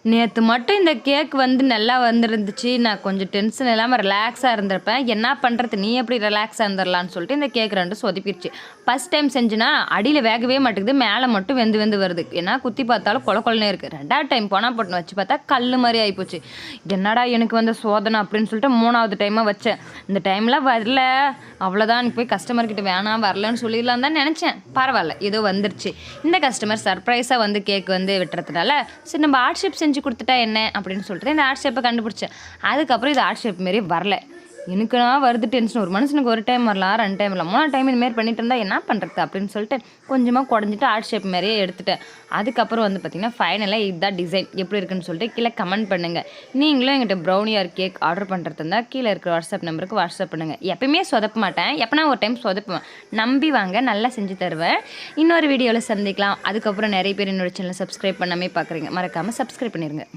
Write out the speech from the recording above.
நேத்து மட்டும் இந்த கேக் வந்து நல்லா வந்திருந்துச்சு. நான் கொஞ்சம் டென்ஷன் இல்லாம ரிலாக்ஸா இருந்திருப்பேன். என்ன பண்றது? நீ எப்படி ரிலாக்ஸா இருந்துரலான்னு சொல்லிட்டு இந்த கேக் 2 சொதப்பிருச்சு. ஃபர்ஸ்ட் டைம் செஞ்சேனா, அடியில வேகவே மாட்டேங்குது. மேல மட்டும் வெந்து வெந்து வருது. ஏன்னா குத்தி பார்த்தாலும் கொழ கொழன்னே இருக்கு. 2வது டைம் போனா போட்டுன்னு வச்சு பார்த்தா கல்லு மாரி ஆயிப்போச்சு. என்னடா எனக்கு வந்த சோதனை அப்படின்னு சொல்லிட்டு 3வது டைமா வச்சேன். இந்த டைம்ல வரல. அவ்வளோதான் போய் கஸ்டமர் கிட்ட வேணாம் வரலன்னு சொல்லிடலாம் தான் நெனச்சேன். பரவால்ல. ஏதோ வந்துருச்சு. இந்த கஸ்டமர் சர்ப்ரைஸா வந்து கேக் வந்து விட்டுறதுனால, சரி நம்ம ஹார்ட் ஷேப் செஞ்சு குடுத்துட்டா என்ன அப்படின்னு சொல்லிட்டு இந்த ஹார்ட் ஷேப்பை கண்டுபிடிச்சேன். அதுக்கப்புறம் இது ஹார்ட் ஷேப் மாரி வரல. எனக்குனா வருது டென்ஷன். ஒரு மனுஷனுக்கு 1 டைம் வரலாம், 2 டைம் வரலாம். 3 டைம் இதுமாரி பண்ணிட்டு இருந்தா என்ன பண்ணுறது அப்படின்னு சொல்லிட்டு கொஞ்சமாக குடஞ்சிட்டு ஹார்ட் ஷேப் மாதிரியே எடுத்துட்டேன். அதுக்கப்புறம் வந்து பார்த்திங்கன்னா ஃபைனலாக இதுதான் டிசைன் எப்படி இருக்குன்னு சொல்லிட்டு கீழே கமெண்ட் பண்ணுங்கள். நீங்களும் எங்கிட்ட ப்ரௌனி ஆர் கேக் ஆர்டர் பண்ணுறது இருந்தால் கீழே இருக்கிற வாட்ஸ்அப் நம்பருக்கு வாட்ஸ்அப் பண்ணுங்கள். எப்பயுமே சொதப்ப மாட்டேன், எப்போனா ஒரு டைம் சொதப்புவேன். நம்பி வாங்க, நல்லா செஞ்சு தருவேன். இன்னொரு வீடியோவில் சந்திக்கலாம். அதுக்கப்புறம் நிறைய பேர் என்னோட சேனலை சப்ஸ்கிரைப் பண்ணாமே பார்க்குறீங்க, மறக்காமல் சப்ஸ்கிரைப் பண்ணிடுங்க.